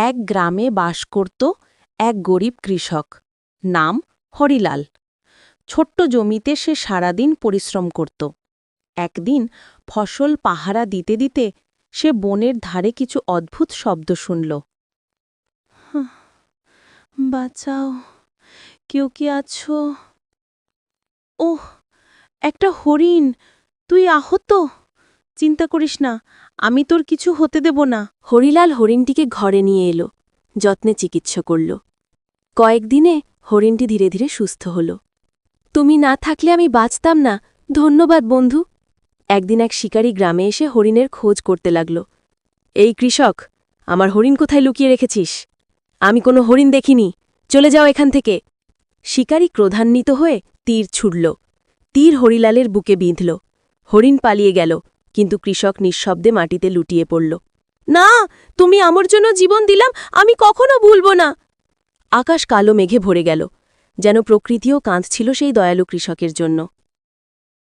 এক গ্রামে বাস করত এক গরিব কৃষক, নাম হরিলাল। ছোট্ট জমিতে সে সারাদিন পরিশ্রম করত। একদিন ফসল পাহারা দিতে দিতে সে বনের ধারে কিছু অদ্ভুত শব্দ শুনল। বাঁচাও, কেউ কি আছো? ওহ, একটা হরিণ! তুই আহত? চিন্তা করিস না, আমি তোর কিছু হতে দেব না। হরিলাল হরিণটিকে ঘরে নিয়ে এলো, যত্নে চিকিৎসা করল। কয়েকদিনে হরিণটি ধীরে ধীরে সুস্থ হল। তুমি না থাকলে আমি বাঁচতাম না, ধন্যবাদ বন্ধু। একদিন এক শিকারী গ্রামে এসে হরিণের খোঁজ করতে লাগল। এই কৃষক, আমার হরিণ কোথায় লুকিয়ে রেখেছিস? আমি কোনো হরিণ দেখিনি, চলে যাও এখান থেকে। শিকারী ক্রোধান্বিত হয়ে তীর ছুড়ল। তীর হরিলালের বুকে বিঁধল। হরিণ পালিয়ে গেল, কিন্তু কৃষক নিঃশব্দে মাটিতে লুটিয়ে পড়ল। না, তুমি আমার জন্য জীবন দিলাম, আমি কখনো ভুলব না। আকাশ কালো মেঘে ভরে গেল, যেন প্রকৃতিও কাঁদছিল সেই দয়ালু কৃষকের জন্য।